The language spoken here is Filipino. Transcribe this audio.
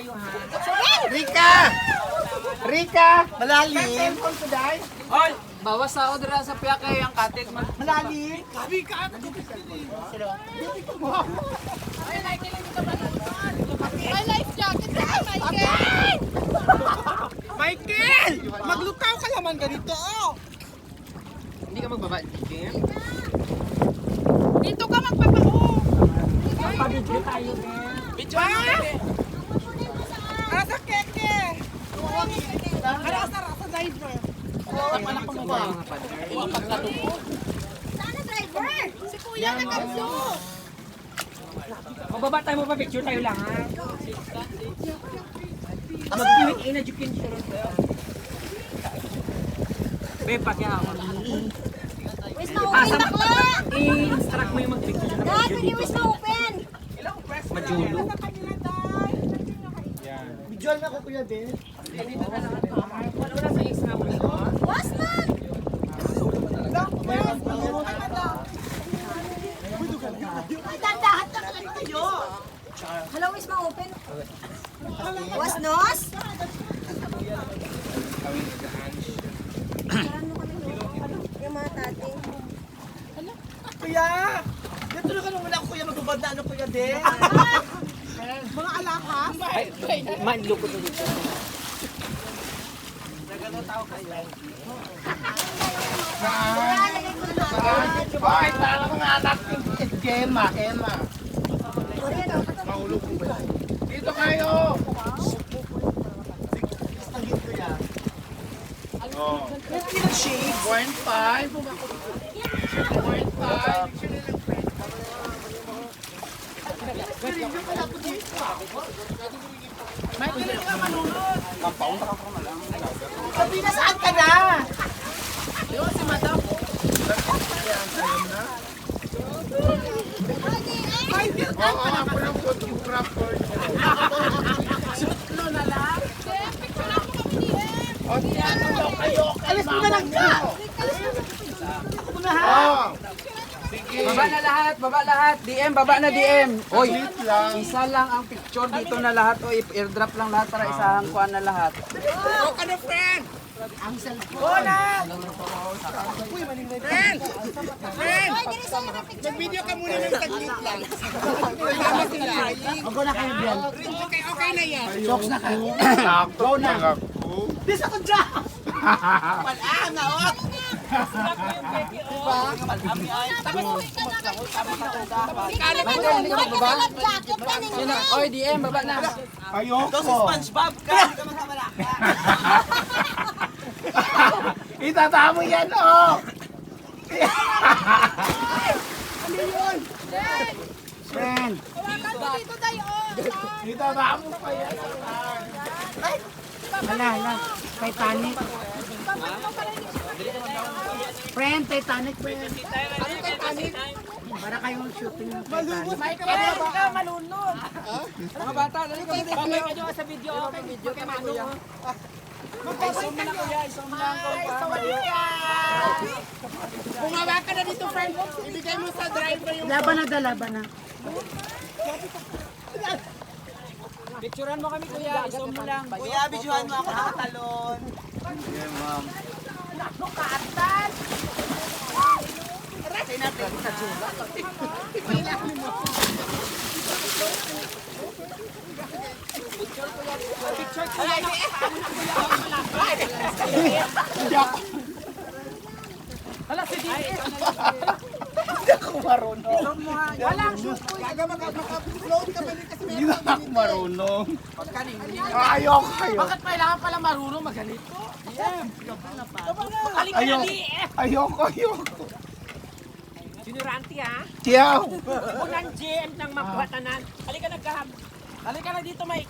tayo ha. Rika! Rika! Malalim. Cellphone ko dahil. Oy, bawas sa odra sa piyak kay ang katik man. Malalim. May life jacket ka, Michael! Michael! Maglukaw ka naman ganito. Hindi ka magbaba. Dito ka magpapao! Pabidyo tayo, Video Ah! ano kami? Asa keke? Asa driver? Anak ko mo ba? Sana driver! Si Kuya nag-abso! Magbaba tayo, magpa-picture tayo lang ha. Mag-viewing in education. Be, pati ako. Wis na-open bakla! I-instruct mo yung mag-picture na Dad, mag-video hindi dito. wis na-open! Majulo. Visual na ko kuya din. Wala sa exam mo dito. Was man! Ay, dandahan ka lang kayo! Hello, wis ma-open? Was nos? Yung mga tating. Kuya! Dito na ka nung wala ko kuya magbabanda ano kuya din. Mga alahas. Manloko to dito. Ay, tara mga anak. Gemma, Emma. Mahulog ko ba? Dito kayo! Oh. 0.5. 0.5. Sabi na saan ka na? Oo, ako yung photographer. Alis mo na lang ka! Oh, sige. Baba na lahat, baba lahat. DM, baba na DM. Oy, Wait lang. isa lang ang picture dito na lahat. O airdrop lang lahat para isahang kuha na lahat. O ka na friend! Ang cellphone! Hola! Uy, maling na friend! Friend! Ay, dili sa mga picture. Mag-video ka muna ng taglit lang. Tama sila. Ako na kayo Bian. Okay na yan. Jokes na kayo. Sakto na ako. Dis ako dyan! Wala na, ot! Jacket ka ninyo. Sino? Oy, DM, baba na. Ayoko. SpongeBob ka! Hindi ka makamala. Itatamo yan, oh. Friend. Hawakan mo dito tayo. Itatamo pa yan. Hala. Titanic. Friend, Titanic ba yan? Ano Titanic? Para kayong shooting ng Titanic. Michael, ka malunod. Mga bata, dali ka dito. Pamay ka sa video. Okay, video ka na kuya. Ay, zoom na kuya. Zoom na ako. Bumawa ka na dito, friend. Ibigay mo sa driver yung... Laban na. Picturean mo kami kuya. I-zoom mo lang. Kuya, bidyuhan mo ako nakatalon. Yeah, ma'am. Say natin sa tsuga. Picture kuya. Hala, si DM. Hindi ako marunong. Walang shoot kuya. Gaga maka-float ka ba rin kasi Hindi na ako marunong. Pagkaning. Ayoko kayo. Bakit kailangan pala marunong maganito? Ayoko. Sinurante ha? Tiyaw. Unang GM ng mabuhatanan. Halika na dito, Mike.